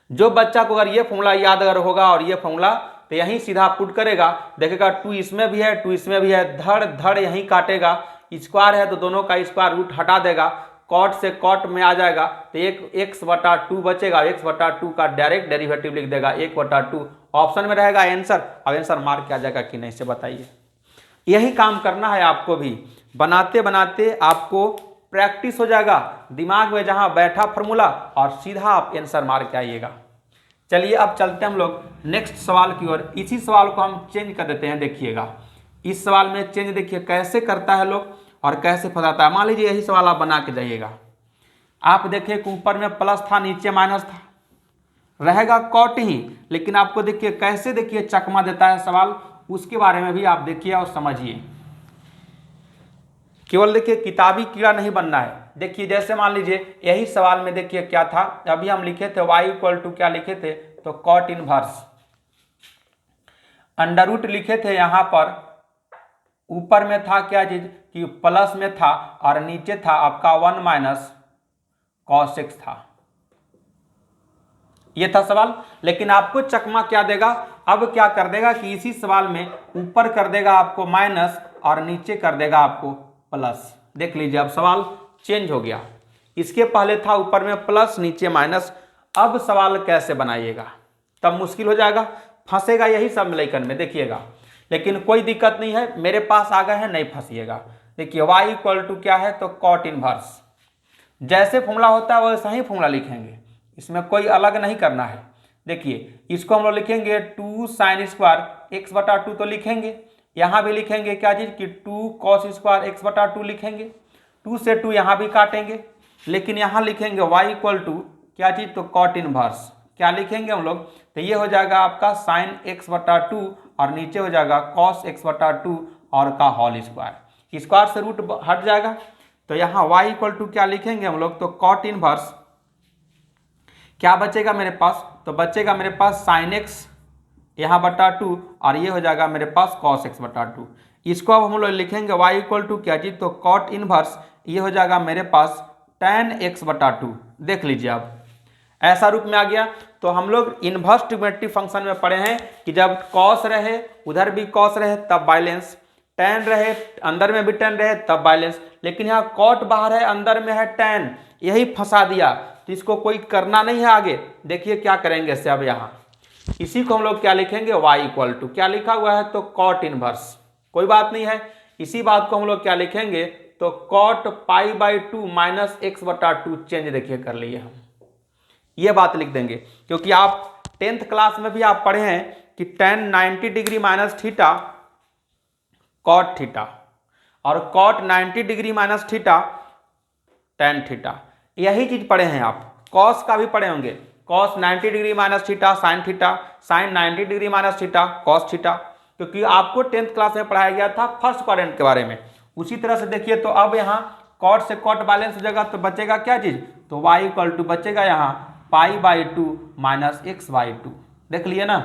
जो बच्चा को अगर ये फॉर्मूला याद अगर होगा और ये फॉर्मूला, तो यहीं सीधा पुट करेगा, देखेगा 2 इसमें भी है 2 इसमें भी है, धड़ धड़ यहीं काटेगा, स्क्वायर है तो दोनों का स्क्वायर रूट हटा देगा, कॉट से कॉट में आ जाएगा, तो एक एक्स बटा 2 बचेगा, एक्स बटा 2 का डायरेक्ट डेरिवेटिव लिख देगा 1/2, ऑप्शन में रहेगा आंसर। अब आंसर मार के आ जाएगा कि नहीं से बताइए। यही काम करना है आपको भी, बनाते बनाते आपको प्रैक्टिस हो जाएगा दिमाग में जहां बैठा फॉर्मूला, और सीधा आप आंसर मार के आइएगा। चलिए अब चलते हैं हम लोग नेक्स्ट सवाल की ओर। इसी सवाल को हम चेंज कर देते हैं। देखिएगा इस सवाल में चेंज देखिए कैसे करता है लोग और कैसे फंसाता है। मान लीजिए यही सवाल आप बना के जाइएगा। आप देखिए कि ऊपर में प्लस था, नीचे माइनस था, रहेगा कॉट ही, लेकिन आपको देखिए कैसे देखिए चकमा देता है सवाल, उसके बारे में भी आप देखिए और समझिए। केवल देखिए किताबी कीड़ा नहीं बनना है। देखिए जैसे मान लीजिए यही सवाल में देखिए क्या था, अभी हम लिखे थे y इक्वल टू क्या लिखे थे, तो कॉट इनवर्स अंडर रूट लिखे थे। यहां पर ऊपर में था क्या चीज कि प्लस में था और नीचे था आपका 1 माइनस कॉस एक्स था, ये था सवाल। लेकिन आपको चकमा क्या देगा, अब क्या कर देगा कि इसी सवाल में ऊपर कर देगा आपको माइनस और नीचे कर देगा आपको प्लस। देख लीजिए अब सवाल चेंज हो गया। इसके पहले था ऊपर में प्लस नीचे माइनस। अब सवाल कैसे बनाइएगा, तब मुश्किल हो जाएगा, फंसेगा यही सब लेकर में देखिएगा। लेकिन कोई दिक्कत नहीं है, मेरे पास आ गए हैं, नहीं फंसिएगा। देखिए y इक्वल टू क्या है, तो कॉट इनवर्स, जैसे फॉर्मूला होता है वैसा ही फॉर्मूला लिखेंगे, इसमें कोई अलग नहीं करना है। देखिए इसको हम लोग लिखेंगे 2 साइन स्क्वायर एक्स बटा 2 तो लिखेंगे, यहाँ भी लिखेंगे क्या चीज कि 2 कॉस स्क्वायर एक्स बटा 2 लिखेंगे, 2 से 2 यहाँ भी काटेंगे। लेकिन यहाँ लिखेंगे y इक्वल टू क्या चीज, तो कॉट इनवर्स क्या लिखेंगे हम लोग, तो ये हो जाएगा आपका साइन एक्स बटा 2 और नीचे हो जाएगा कॉस एक्स बटा 2 और का होल स्क्वायर, स्क्वायर से रूट हट जाएगा। तो यहाँ y इक्वल टू क्या लिखेंगे हम लोग, तो कॉट इनवर्स क्या बचेगा मेरे पास, तो बचेगा मेरे पास साइन एक्स यहाँ बटा 2 और ये हो जाएगा मेरे पास कॉस एक्स बटा 2। इसको अब हम लोग लिखेंगे y इक्वल टू क्या चीज, तो कॉट इनवर्स ये हो जाएगा मेरे पास tan x बटा 2। देख लीजिए अब ऐसा रूप में आ गया। तो हम लोग इनवर्स ट्रिग्नोमेट्रिक फंक्शन में पढ़े हैं कि जब कॉस रहे उधर भी कॉस रहे तब बैलेंस, tan रहे अंदर में भी tan रहे तब बैलेंस। लेकिन यहाँ कॉट बाहर है अंदर में है tan, यही फंसा दिया। तो इसको कोई करना नहीं है आगे। देखिए क्या करेंगे इससे, अब यहाँ इसी को हम लोग क्या लिखेंगे, y इक्वल टू क्या लिखा हुआ है, तो कॉट इनवर्स, कोई बात नहीं है। इसी बात को हम लोग क्या लिखेंगे, तो cot pi by 2 minus x बटा 2 चेंज देखिए कर लिए हम, ये बात लिख देंगे। क्योंकि आप 10th क्लास में भी आप पढ़े हैं कि tan 90 degree minus theta cot theta और cot 90 degree minus theta tan theta, यही चीज पढ़े हैं आप। कॉस का भी पढ़े होंगे, cos 90 degree minus theta sine theta, sine 90 degree minus theta cos theta, क्योंकि आपको 10th क्लास में पढ़ाया गया था फर्स्ट क्वाड्रेंट के बारे में। उसी तरह से देखिए तो अब यहाँ कॉट से कॉट बैलेंस हो जाएगा, तो बचेगा क्या चीज, तो y इक्वल टू बचेगा यहाँ पाई बाई 2 माइनस एक्स बाई 2। देख लिए ना।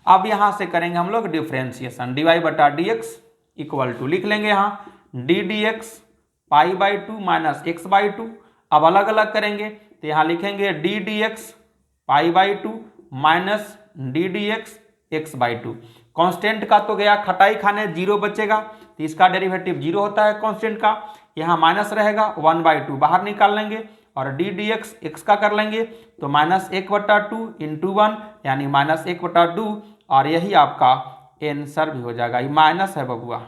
अब यहाँ से करेंगे हम लोग डिफ्रेंसिएशन, डी वाई बटा डी एक्स इक्वल टू लिख लेंगे यहाँ D D x pi by 2 minus x by 2। अब अलग अलग करेंगे तो यहाँ लिखेंगे D D x pi by 2 minus D D x x by 2। Constant का तो गया खटाई खाने, जीरो बचेगा, तो इसका डेरिवेटिव जीरो होता है कॉन्स्टेंट का। यहाँ माइनस रहेगा 1/2 बाहर निकाल लेंगे और डी डी एक्स एक्स का कर लेंगे, तो माइनस 1/2 इंटू 1 यानी माइनस 1/2, और यही आपका आंसर भी हो जाएगा। ये माइनस है बबुआ,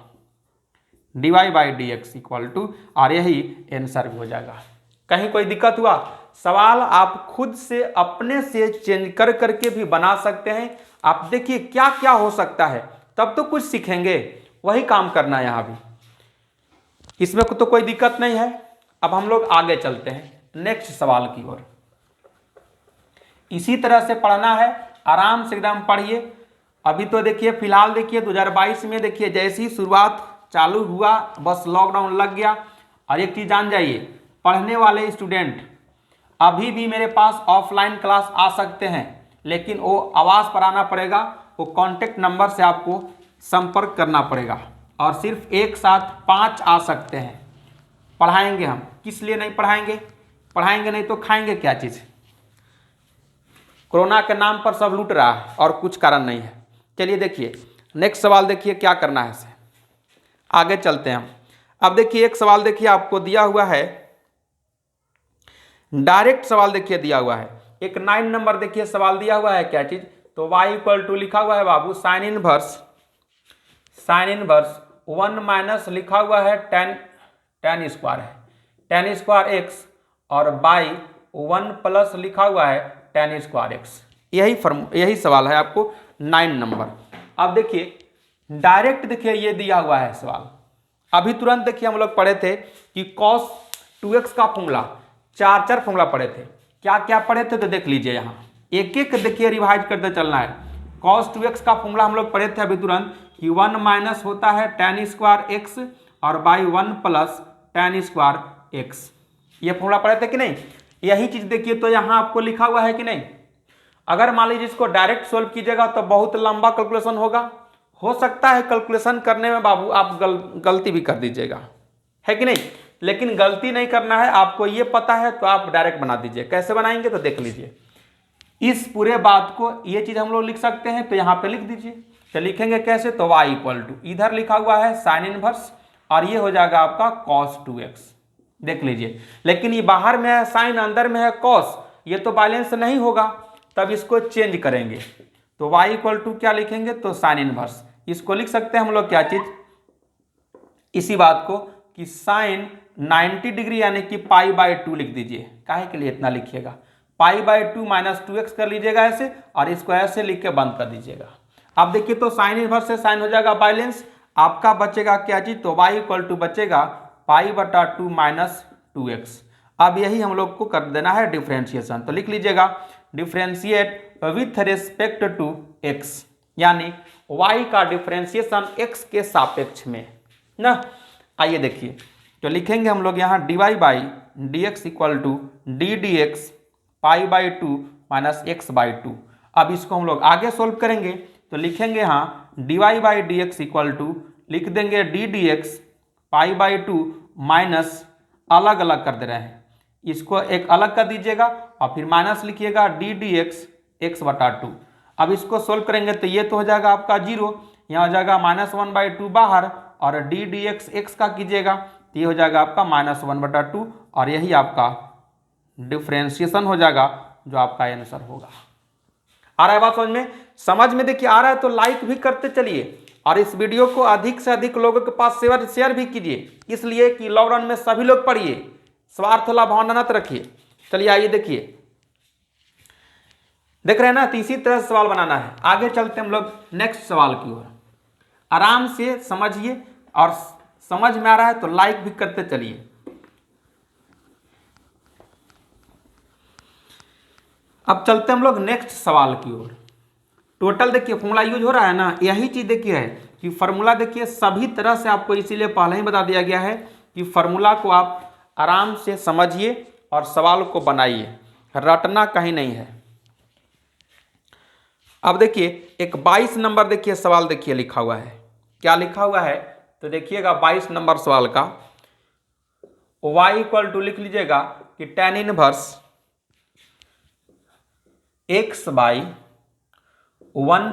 d y by D x equal to, और यही आंसर भी हो जाएगा। कहीं कोई दिक्कत हुआ, सवाल आप खुद से अपने से चेंज कर करके भी बना सकते हैं। आप देखिए क्या क्या हो सकता है, तब तो कुछ सीखेंगे, वही काम करना है यहाँ भी, इसमें तो कोई दिक्कत नहीं है। अब हम लोग आगे चलते हैं नेक्स्ट सवाल की ओर। इसी तरह से पढ़ना है, आराम से एकदम पढ़िए। अभी तो देखिए फिलहाल देखिए 2022 में देखिए जैसी शुरुआत चालू हुआ बस लॉकडाउन लग गया। और एक चीज जान जाइए, पढ़ने वाले स्टूडेंट अभी भी मेरे पास ऑफलाइन क्लास आ सकते हैं, लेकिन वो आवाज़ पर आना पड़ेगा, वो कॉन्टेक्ट नंबर से आपको संपर्क करना पड़ेगा। और सिर्फ एक साथ 5 आ सकते हैं। पढ़ाएंगे हम, किस लिए नहीं पढ़ाएंगे, पढ़ाएंगे नहीं तो खाएंगे क्या चीज़। कोरोना के नाम पर सब लूट रहा है और कुछ कारण नहीं है। चलिए देखिए नेक्स्ट सवाल, देखिए क्या करना है इसे, आगे चलते हैं हम। अब देखिए एक सवाल देखिए आपको दिया हुआ है, डायरेक्ट सवाल देखिए दिया हुआ है। एक 9 नंबर देखिए सवाल दिया हुआ है, क्या चीज, तो y इक्वल टू लिखा हुआ है बाबू साइन इनवर्स 1 माइनस लिखा हुआ है tan स्क्वायर है, टेन स्क्वायर एक्स और बाई 1 प्लस लिखा हुआ है टेन स्क्वायर एक्स। यही सवाल है आपको 9 नंबर। अब देखिए डायरेक्ट देखिए ये दिया हुआ है सवाल। अभी तुरंत देखिए हम लोग पढ़े थे कि cos 2x का फॉर्मूला, चार फॉर्मूला पढ़े थे। क्या क्या पढ़े थे तो देख लीजिए, यहाँ एक एक देखिए रिवाइज करते चलना है। cos 2x का फॉर्मूला हम लोग पढ़े थे अभी तुरंत कि 1 माइनस होता है टेन स्क्वायर एक्स और by 1 plus ten square x. ये फॉर्मूला पढ़े थे कि नहीं? यही चीज देखिए तो यहाँ आपको लिखा हुआ है कि नहीं। अगर मान लीजिए इसको डायरेक्ट सोल्व कीजिएगा तो बहुत लंबा कैलकुलेशन होगा, हो सकता है कैलकुलेशन करने में बाबू आप गलती भी कर दीजिएगा, है कि नहीं। लेकिन गलती नहीं करना है, आपको ये पता है तो आप डायरेक्ट बना दीजिए। कैसे बनाएंगे तो देख लीजिए। इस पूरे बात को ये चीज हम लोग लिख सकते हैं तो यहाँ पे लिख दीजिए। तो लिखेंगे कैसे, तो y इक्वल टू इधर लिखा हुआ है साइन इनवर्स और ये हो जाएगा आपका cos 2x। देख लीजिए, लेकिन ये बाहर में है साइन, अंदर में है cos, ये तो बैलेंस नहीं होगा, तब इसको चेंज करेंगे। तो y इक्वल टू क्या लिखेंगे, तो साइन इनवर्स। इसको लिख सकते हैं हम लोग क्या चीज, इसी बात को कि साइन 90 डिग्री यानी कि π/2 लिख दीजिए। काहे के लिए इतना लिखिएगा, π/2 माइनस 2x कर लीजिएगा ऐसे और इसको ऐसे लिख के बंद कर दीजिएगा। अब देखिए तो साइन इनवर्स से साइन हो जाएगा बैलेंस, आपका बचेगा क्या चीज, तो y इक्वल टू बचेगा π/2 माइनस 2x। अब यही हम लोग को कर देना है डिफ्रेंशिएशन। तो लिख लीजिएगा differentiate with respect to x, यानी y का डिफ्रेंशिएशन x के सापेक्ष में ना। आइए देखिए, तो लिखेंगे हम लोग यहाँ dy/dx equal to ddx π/2 minus x/2। अब इसको हम लोग आगे सोल्व करेंगे तो लिखेंगे यहाँ dy/dx इक्वल टू लिख देंगे ddx π/2 माइनस, अलग अलग कर दे रहे हैं, इसको एक अलग कर दीजिएगा और फिर माइनस लिखिएगा ddx x/2। अब इसको सोल्व करेंगे तो ये तो हो जाएगा आपका 0, यहाँ हो जाएगा -1/2 बाहर और ddx x का कीजिएगा तो ये हो जाएगा आपका -1/2 और यही आपका डिफ्रेंशिएशन हो जाएगा जो आपका आंसर होगा। आ रहा है बात समझ में? समझ में देखिए आ रहा है तो लाइक भी करते चलिए और इस वीडियो को अधिक से अधिक लोगों के पास शेयर भी कीजिए, इसलिए कि लॉकडाउन में सभी लोग पढ़िए, स्वार्थ वाला भावना मत रखिए। चलिए आइए देखिए, देख रहे हैं ना, तो इसी तरह सवाल बनाना है। आगे चलते हम लोग नेक्स्ट सवाल की ओर। आराम से समझिए और समझ में आ रहा है तो लाइक भी करते चलिए। अब चलते हम लोग नेक्स्ट सवाल की ओर। टोटल देखिए फॉर्मूला यूज हो रहा है ना, यही चीज देखिए है कि फॉर्मूला देखिए सभी तरह से आपको इसीलिए पहले ही बता दिया गया है कि फॉर्मूला को आप आराम से समझिए और सवाल को बनाइए, रटना कहीं नहीं है। अब देखिए एक 22 नंबर देखिए सवाल देखिए लिखा हुआ है। क्या लिखा हुआ है तो देखिएगा 22 नंबर सवाल का y इक्वल टू लिख लीजिएगा कि tan inverse x/1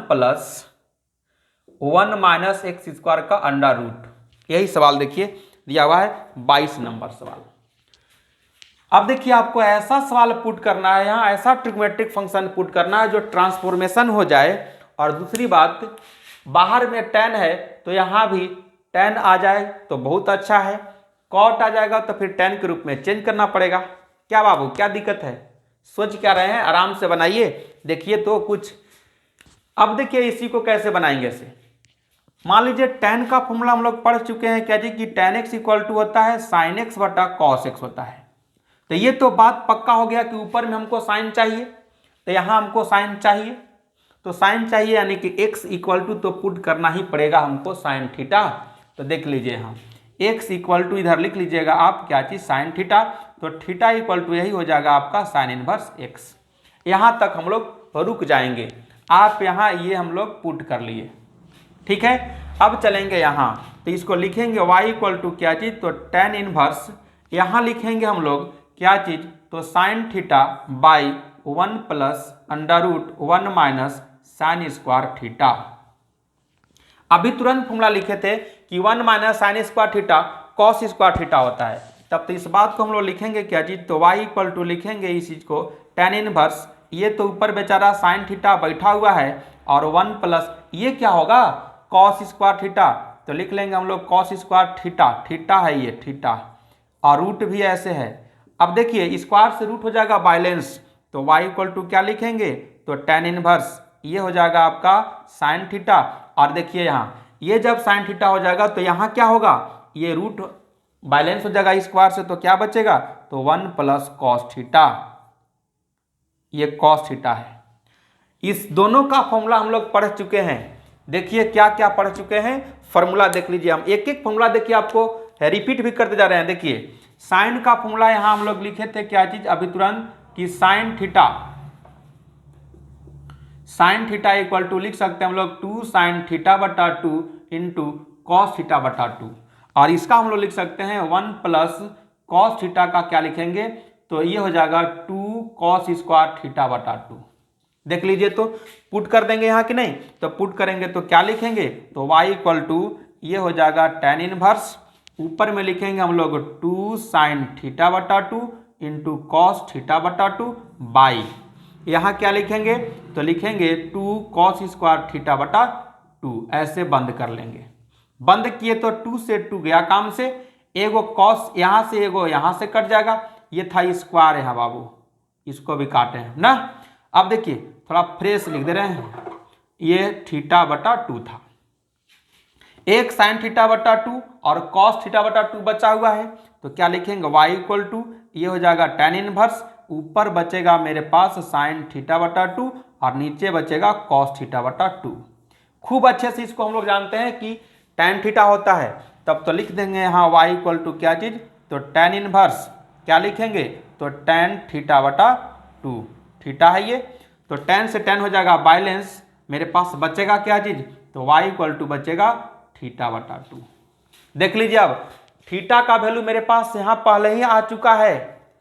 plus 1 minus x square का अंडर रूट। यही सवाल देखिए दिया हुआ है 22 नंबर सवाल। अब देखिए आपको ऐसा सवाल पुट करना है, यहाँ ऐसा ट्रिग्नोमेट्रिक फंक्शन पुट करना है जो ट्रांसफॉर्मेशन हो जाए, और दूसरी बात बाहर में tan है तो यहाँ भी tan आ जाए तो बहुत अच्छा है, cot आ जाएगा तो फिर tan के रूप में चेंज करना पड़ेगा। क्या बाबू क्या दिक्कत है, सोच क्या रहे हैं, आराम से बनाइए। देखिए तो कुछ, अब देखिए इसी को कैसे बनाएंगे ऐसे। मान लीजिए tan का फॉर्मूला हम लोग पढ़ चुके हैं क्या जी, कि tan x इक्वल टू होता है sin x बटा cos x होता है। तो ये तो बात पक्का हो गया कि ऊपर में हमको साइन चाहिए, तो यहाँ हमको साइन चाहिए, तो साइन चाहिए यानी कि x इक्वल टू तो पुट करना ही पड़ेगा हमको साइन थीटा। तो देख लीजिए यहाँ x इक्वल टू इधर लिख लीजिएगा आप क्या चीज, साइन थीटा, तो थीटा इक्वल टू यही हो जाएगा आपका साइन इनवर्स x। यहाँ तक हम लोग रुक जाएंगे, आप यहाँ ये हम लोग पुट कर लिए, ठीक है। अब चलेंगे यहाँ, तो इसको लिखेंगे y इक्वल टू क्या चीज, तो tan इनवर्स, यहाँ लिखेंगे हम लोग क्या चीज, तो sine theta by 1 plus under root 1 minus sine square theta. अभी तुरंत फॉर्मूला लिखे थे कि 1 minus sine square theta cos square theta होता है, तब तो इस बात को हम लोग लिखेंगे क्या चीज, तो y इक्वल टू लिखेंगे इस चीज को tan इनवर्स, ये तो ऊपर बेचारा साइन थीटा बैठा हुआ है और 1 प्लस ये क्या होगा कॉस स्क्वायर थीटा, तो लिख लेंगे हम लोग कॉस स्क्वायर थीटा, थीटा है ये थीटा, और रूट भी ऐसे है। अब देखिए स्क्वायर से रूट हो जाएगा बाइलेंस, तो y इक्वल टू क्या लिखेंगे, तो tan इनवर्स ये हो जाएगा आपका साइन थीटा। और देखिए यहाँ ये जब साइन थीटा हो जाएगा तो यहाँ क्या होगा, ये रूट बैलेंस हो जाएगा स्क्वायर से, तो क्या बचेगा, तो 1 प्लस कॉस थीटा, ये कॉस थीटा है। इस दोनों का फॉर्मूला हम लोग पढ़ चुके हैं। देखिए क्या क्या पढ़ चुके हैं, फॉर्मूला देख लीजिए। हम एक एक फॉर्मूला देखिए आपको रिपीट भी करते जा रहे हैं। देखिए साइन का फॉर्मूला यहाँ हम लोग लिखे थे क्या चीज अभी तुरंत, कि साइन थीटा इक्वल टू लिख सकते हैं हम लोग 2 साइन थीटा बटा 2 इंटू कॉस थीटा बटा 2। और इसका हम लोग लिख सकते हैं 1 प्लस कॉस थीटा का क्या लिखेंगे, तो ये हो जाएगा 2 कॉस स्क्वायर थीटा बटा 2। देख लीजिए, तो पुट कर देंगे यहाँ कि नहीं, तो पुट करेंगे तो क्या लिखेंगे, तो y इक्वल टू ये हो जाएगा tan इनवर्स, ऊपर में लिखेंगे हम लोग 2 साइन थीटा बटा 2 इंटू कॉस थीटा बटा 2 बाई, यहाँ क्या लिखेंगे, तो लिखेंगे 2 कॉस स्क्वायर थीटा बटा 2। ऐसे बंद कर लेंगे। बंद किए तो 2 से 2 गया काम से, एगो कॉस यहाँ से एगो यहाँ से कट जाएगा, ये था स्क्वायर यहाँ बाबू, इसको भी काटे हैं ना। अब देखिए थोड़ा फ्रेश लिख दे रहे हैं, ये थीटा बटा 2 था, एक साइन थीटा बटा 2 और कॉस थीटा बटा 2 बचा हुआ है, तो क्या लिखेंगे y इक्वल टू ये हो जाएगा tan इनवर्स, ऊपर बचेगा मेरे पास साइन थीटा बटा 2 और नीचे बचेगा कॉस थीटा बटा 2। खूब अच्छे से इसको हम लोग जानते हैं कि tan थीटा होता है, तब तो लिख देंगे यहाँ y इक्वल टू क्या चीज, तो tan इनवर्स क्या लिखेंगे, तो tan थीटा बटा 2, थीटा है ये, तो tan से tan हो जाएगा बैलेंस, मेरे पास बचेगा क्या चीज, तो y इक्वल टू बचेगा थीटा बटा 2। देख लीजिए अब थीटा का वैल्यू मेरे पास यहाँ पहले ही आ चुका है,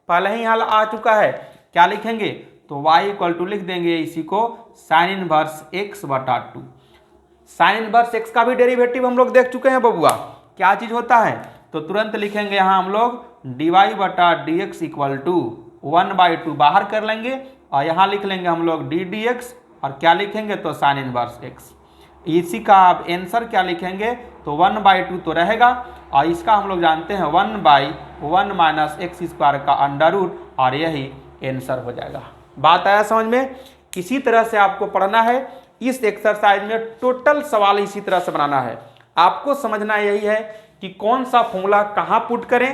पहले ही यहाँ आ चुका है, क्या लिखेंगे, तो y इक्वल टू लिख देंगे इसी को साइन इनवर्स x बटा 2। साइन इनवर्स x का भी डेरिवेटिव हम लोग देख चुके हैं बबुआ, क्या चीज होता है, तो तुरंत लिखेंगे यहाँ हम लोग dy बटा dx इक्वल टू 1/2 बाहर कर लेंगे और यहाँ लिख लेंगे हम लोग d dx और क्या लिखेंगे, तो साइन इनवर्स x। इसी का आप आंसर क्या लिखेंगे, तो 1/2 तो रहेगा और इसका हम लोग जानते हैं 1/1 माइनस एक्स स्क्वायर का अंडर रूट, और यही आंसर हो जाएगा। बात आया समझ में। इसी तरह से आपको पढ़ना है, इस एक्सरसाइज में टोटल सवाल इसी तरह से बनाना है। आपको समझना यही है कि कौन सा फॉर्मूला कहाँ पुट करें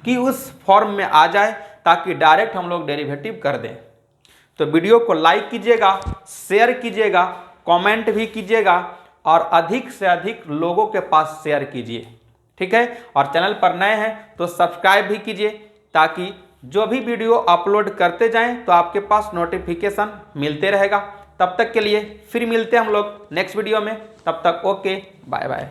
कि उस फॉर्म में आ जाए, ताकि डायरेक्ट हम लोग डेरिवेटिव कर दें। तो वीडियो को लाइक कीजिएगा, शेयर कीजिएगा, कमेंट भी कीजिएगा और अधिक से अधिक लोगों के पास शेयर कीजिए, ठीक है। और चैनल पर नए हैं तो सब्सक्राइब भी कीजिए, ताकि जो भी वीडियो अपलोड करते जाएं तो आपके पास नोटिफिकेशन मिलते रहेगा। तब तक के लिए फिर मिलते हैं हम लोग नेक्स्ट वीडियो में, तब तक ओके बाय बाय।